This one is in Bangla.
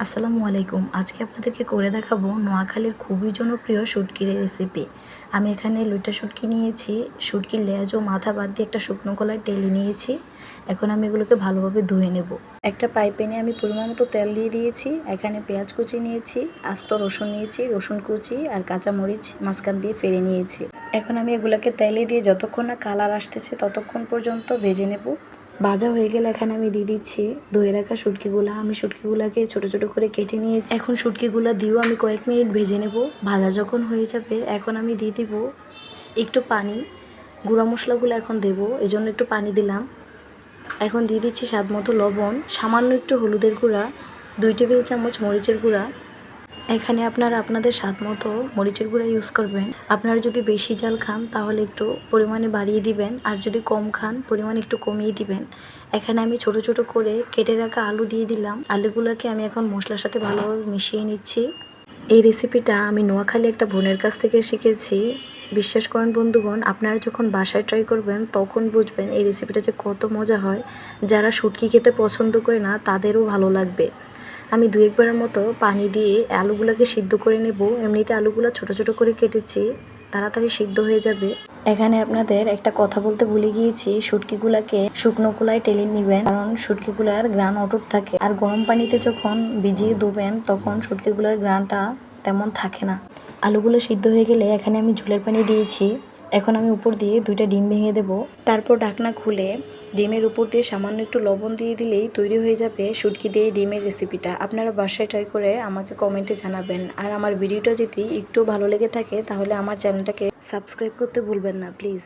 আসসালামু আলাইকুম। আজকে আপনাদেরকে করে দেখাবো নোয়াখালীর খুবই জনপ্রিয় শুটকির রেসিপি। আমি এখানে লইট্টা শুটকি নিয়েছি। শুটকির লেজ ও মাথা বাদ দিয়ে একটা শুকনো কলায় টেলে নিয়েছি। এখন আমি এগুলোকে ভালোভাবে ধুয়ে নেব। একটা ফ্রাই প্যানে আমি পরিমাণ মতো তেল দিয়ে দিয়েছি। এখানে পেঁয়াজ কুচি নিয়েছি, আস্ত রসুন নিয়েছি, রসুন কুচি আর কাঁচা মরিচ মাঝখান দিয়ে ফেলে নিয়েছি। এখন আমি এগুলোকে তেলে দিয়ে যতক্ষণ না কালার আসতেছে ততক্ষণ পর্যন্ত ভেজে নেব। ভাজা হয়ে গেলে এখানে আমি দিয়ে দিচ্ছি ধুয়ে রাখা শুটকিগুলা। আমি শুটকিগুলাকে ছোট ছোট করে কেটে নিয়েছি। এখন শুটকিগুলা দিয়েও আমি কয়েক মিনিট ভেজে নেব। ভাজা যখন হয়ে যাবে এখন আমি দিয়ে দিব একটু পানি। গুঁড়া মশলাগুলো এখন দেবো, এই জন্য একটু পানি দিলাম। এখন দিয়ে দিচ্ছি স্বাদ মতো লবণ, সামান্য একটু হলুদের গুঁড়া, 2 টেবিল চামচ মরিচের গুঁড়া। এখানে আপনারা আপনাদের স্বাদ মতো মরিচের গুঁড়া ইউজ করবেন। আপনারা যদি বেশি ঝাল খান তাহলে একটু পরিমাণে বাড়িয়ে দিবেন, আর যদি কম খান পরিমাণ একটু কমিয়ে দিবেন। এখানে আমি ছোট ছোট করে কেটে রাখা আলু দিয়ে দিলাম। আলুগুলোকে আমি এখন মশলার সাথে ভালোভাবে মিশিয়ে নিচ্ছি। এই রেসিপিটা আমি নোয়াখালী একটা বোনের কাছ থেকে শিখেছি। বিশ্বাস করেন বন্ধুগণ, আপনারা যখন বাসায় ট্রাই করবেন তখন বুঝবেন এই রেসিপিটা যে কত মজা হয়। যারা শুটকি খেতে পছন্দ করে না তাদেরও ভালো লাগবে। আমি 2-1 বারের মতো পানি দিয়ে আলুগুলোকে সিদ্ধ করে নেব। এমনিতে আলুগুলো ছোট ছোট করে কেটেছি, তাড়াতাড়ি সিদ্ধ হয়ে যাবে। এখানে আপনাদের একটা কথা বলতে ভুলে গিয়েছি, শুটকিগুলাকে শুকনো কুলায় টেলে নেবেন, কারণ শুটকিগুলার গ্রান অটুট থাকে। আর গরম পানিতে যখন ভিজিয়ে ধোবেন তখন শুটকিগুলার গ্রানটা তেমন থাকে না। আলুগুলো সিদ্ধ হয়ে গেলে এখানে আমি ঝোলের পানি দিয়েছি। এখন আমি উপর দিয়ে 2টা ডিম ভেঙে দেব। তারপর ঢাকনা খুলে ডিমের উপর দিয়ে সামান্য একটু লবণ দিয়ে দিলেই তৈরি হয়ে যাবে শুটকি দিয়ে ডিমের রেসিপিটা। আপনারা বাসায় ট্রাই করে আমাকে কমেন্টে জানাবেন। আর আমার ভিডিওটা যদি একটু ভালো লেগে থাকে তাহলে আমার চ্যানেলটাকে সাবস্ক্রাইব করতে ভুলবেন না প্লিজ।